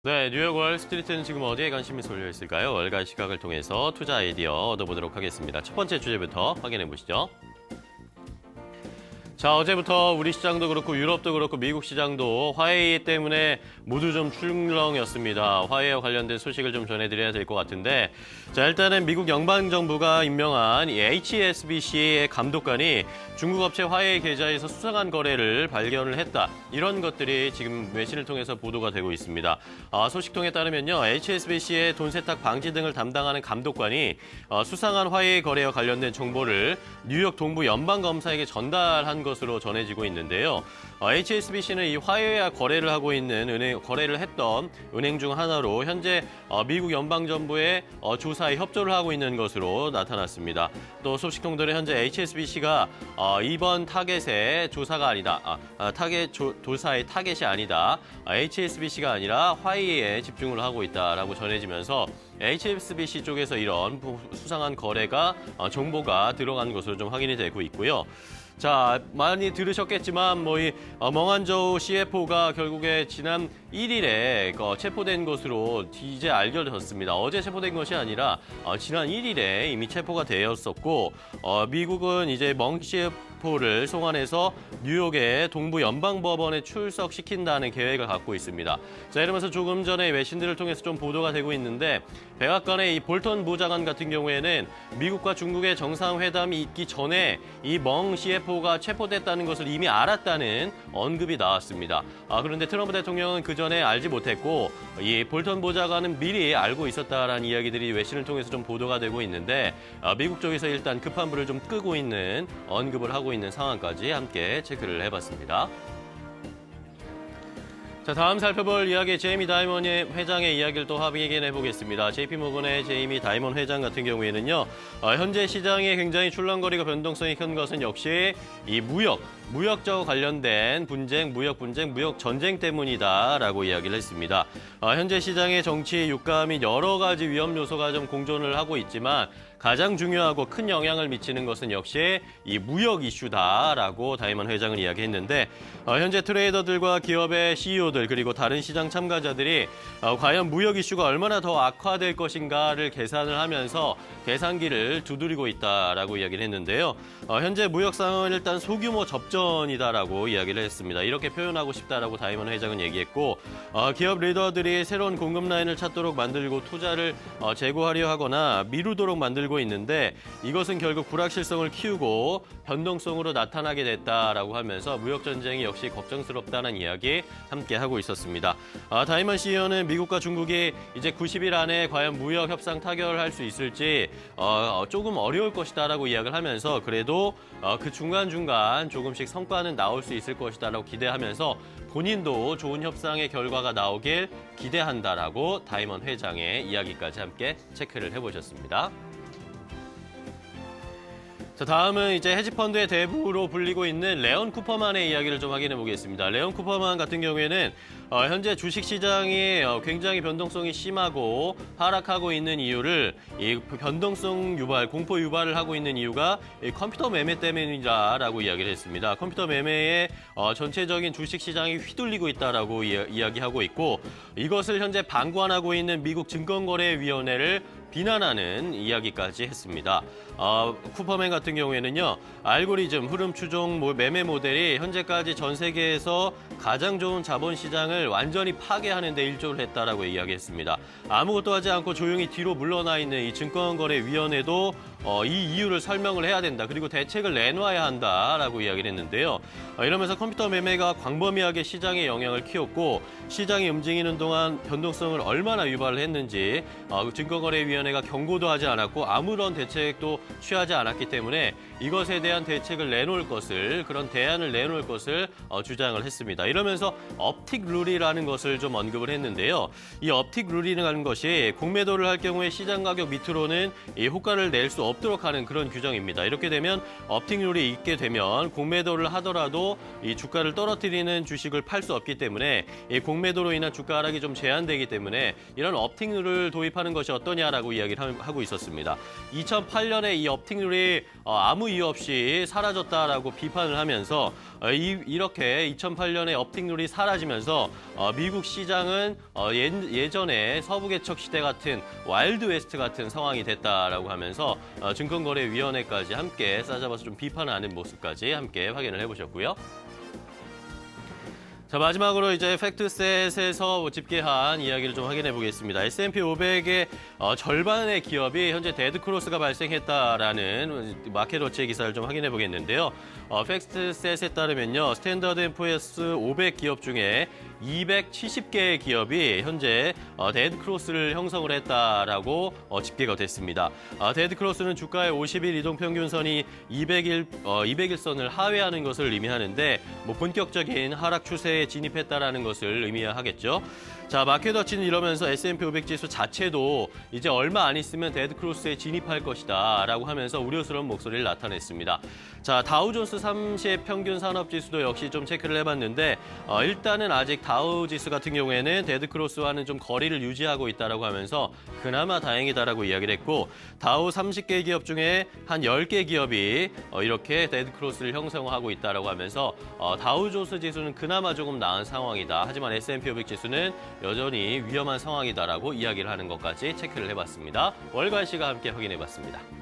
네, 뉴욕 월스트리트는 지금 어디에 관심이 쏠려 있을까요? 월간 시각을 통해서 투자 아이디어 얻어보도록 하겠습니다. 첫 번째 주제부터 확인해 보시죠. 자, 어제부터 우리 시장도 그렇고 유럽도 그렇고 미국 시장도 화웨이 때문에 모두 좀 출렁였습니다. 화웨이와 관련된 소식을 좀 전해드려야 될 것 같은데, 자, 일단은 미국 연방정부가 임명한 이 HSBC의 감독관이 중국 업체 화웨이 계좌에서 수상한 거래를 발견을 했다. 이런 것들이 지금 외신을 통해서 보도가 되고 있습니다. 소식통에 따르면요, HSBC의 돈 세탁 방지 등을 담당하는 감독관이 수상한 화웨이 거래와 관련된 정보를 뉴욕 동부 연방검사에게 전달한 것으로 전해지고 있는데요. HSBC는 이 화웨이와 거래를 했던 은행 중 하나로 현재 미국 연방정부의 조사에 협조를 하고 있는 것으로 나타났습니다. 또 소식통들은 현재 HSBC가 이번 타겟의 조사가 아니다. 조사의 타겟이 아니다. HSBC가 아니라 화웨이에 집중을 하고 있다라고 전해지면서 HSBC 쪽에서 이런 수상한 거래가 정보가 들어간 것으로 좀 확인이 되고 있고요. 자, 많이 들으셨겠지만 이 멍한저우 CFO가 결국에 지난 1일에 체포된 것으로 이제 알려졌습니다. 어제 체포된 것이 아니라 지난 1일에 이미 체포가 되었었고, 미국은 이제 멍 CFO를 송환해서 뉴욕의 동부 연방법원에 출석시킨다는 계획을 갖고 있습니다. 자, 이러면서 조금 전에 외신들을 통해서 좀 보도가 되고 있는데, 백악관의 이 볼턴 부장관 같은 경우에는 미국과 중국의 정상회담이 있기 전에 이 멍 CFO가 체포됐다는 것을 이미 알았다는 언급이 나왔습니다. 그런데 트럼프 대통령은 그 전에 알지 못했고, 이 볼턴 보좌관은 미리 알고 있었다라는 이야기들이 외신을 통해서 좀 보도가 되고 있는데, 미국 쪽에서 일단 급한 불을 좀 끄고 있는 언급을 하고 있는 상황까지 함께 체크를 해봤습니다. 자, 다음 살펴볼 이야기 제이미 다이먼 회장의 이야기를 또 확인해 보겠습니다. JP모건의 제이미 다이먼 회장 같은 경우에는요, 현재 시장에 굉장히 출렁거리고 변동성이 큰 것은 역시 이 무역적 관련된 분쟁, 무역 전쟁 때문이다라고 이야기를 했습니다. 현재 시장의 정치, 유가 및 여러 가지 위험 요소가 좀 공존을 하고 있지만 가장 중요하고 큰 영향을 미치는 것은 역시 이 무역 이슈다라고 다이먼 회장은 이야기했는데, 현재 트레이더들과 기업의 CEO들 그리고 다른 시장 참가자들이 과연 무역 이슈가 얼마나 더 악화될 것인가를 계산을 하면서 계산기를 두드리고 있다라고 이야기를 했는데요. 현재 무역 상황은 일단 소규모 접전이다라고 이야기를 했습니다. 이렇게 표현하고 싶다라고 다이먼 회장은 얘기했고, 기업 리더들이 새로운 공급 라인을 찾도록 만들고 투자를 제고하려 하거나 미루도록 만들고 있는데, 이것은 결국 불확실성을 키우고 변동성으로 나타나게 됐다라고 하면서 무역 전쟁이 역시 걱정스럽다는 이야기 함께 하고 있었습니다. 다이먼 CEO는 미국과 중국이 이제 90일 안에 과연 무역 협상 타결할 수 있을지 조금 어려울 것이다라고 이야기를 하면서, 그래도 그 중간중간 조금씩 성과는 나올 수 있을 것이다라고 기대하면서 본인도 좋은 협상의 결과가 나오길 기대한다라고 다이먼 회장의 이야기까지 함께 체크를 해보셨습니다. 자, 다음은 이제 헤지펀드의 대부로 불리고 있는 레온 쿠퍼만의 이야기를 좀 확인해 보겠습니다. 레온 쿠퍼만 같은 경우에는 현재 주식시장이 굉장히 변동성이 심하고 하락하고 있는 이유를 이 변동성 유발, 공포 유발을 하고 있는 이유가 이 컴퓨터 매매 때문이다라고 이야기를 했습니다. 컴퓨터 매매에 전체적인 주식시장이 휘둘리고 있다라고 이야기하고 있고, 이것을 현재 방관하고 있는 미국 증권거래위원회를 비난하는 이야기까지 했습니다. 쿠퍼맨 같은 경우에는요, 알고리즘, 흐름 추종, 매매 모델이 현재까지 전 세계에서 가장 좋은 자본시장을 완전히 파괴하는 데 일조를 했다라고 이야기했습니다. 아무것도 하지 않고 조용히 뒤로 물러나 있는 이 증권거래위원회도 이 이유를 설명을 해야 된다. 그리고 대책을 내놔야 한다라고 이야기를 했는데요. 이러면서 컴퓨터 매매가 광범위하게 시장에 영향을 키웠고, 시장이 움직이는 동안 변동성을 얼마나 유발을 했는지 증권거래위원회가 경고도 하지 않았고 아무런 대책도 취하지 않았기 때문에 이것에 대한 대책을 내놓을 것을, 그런 대안을 내놓을 것을 주장을 했습니다. 이러면서 업틱 룰이라는 것을 좀 언급을 했는데요. 이 업틱 룰이라는 것이 공매도를 할 경우에 시장 가격 밑으로는 이 호가를 낼 수 없도록 하는 그런 규정입니다. 이렇게 되면 업틱 룰이 있게 되면 공매도를 하더라도 이 주가를 떨어뜨리는 주식을 팔 수 없기 때문에 이 공매도로 인한 주가 하락이 좀 제한되기 때문에 이런 업틱 룰을 도입하는 것이 어떠냐라고 있다라고 이야기를 하고 있었습니다. 2008년에 이 업틱률이 아무 이유 없이 사라졌다라고 비판을 하면서 이렇게 2008년에 업틱률이 사라지면서 미국 시장은 예전에 서부개척 시대 같은 와일드 웨스트 같은 상황이 됐다라고 하면서 증권거래위원회까지 함께 싸잡아서 좀 비판하는 모습까지 함께 확인을 해보셨고요. 자, 마지막으로 이제 팩트셋에서 집계한 이야기를 좀 확인해 보겠습니다. S&P 500의 절반의 기업이 현재 데드크로스가 발생했다라는 마켓워치의 기사를 좀 확인해 보겠는데요. 팩트셋에 따르면요, 스탠더드 & 푸어스 500 기업 중에 270개의 기업이 현재 데드크로스를 형성을 했다라고 집계가 됐습니다. 데드크로스는 주가의 50일 이동평균선이 200일선을 하회하는 것을 의미하는데 본격적인 하락 추세에 진입했다라는 것을 의미하겠죠. 자, 마켓워치는 이러면서 S&P 500 지수 자체도 이제 얼마 안 있으면 데드크로스에 진입할 것이다 라고 하면서 우려스러운 목소리를 나타냈습니다. 자, 다우존스 30 평균 산업지수도 역시 좀 체크를 해봤는데 일단은 아직 다우 지수 같은 경우에는 데드크로스와는 좀 거리를 유지하고 있다라고 하면서 그나마 다행이다라고 이야기를 했고, 다우 30개 기업 중에 한 10개 기업이 이렇게 데드크로스를 형성하고 있다라고 하면서 다우존스 지수는 그나마 조금 나은 상황이다. 하지만 S&P 500 지수는 여전히 위험한 상황이다라고 이야기를 하는 것까지 체크를 해봤습니다. 월가시가 함께 확인해봤습니다.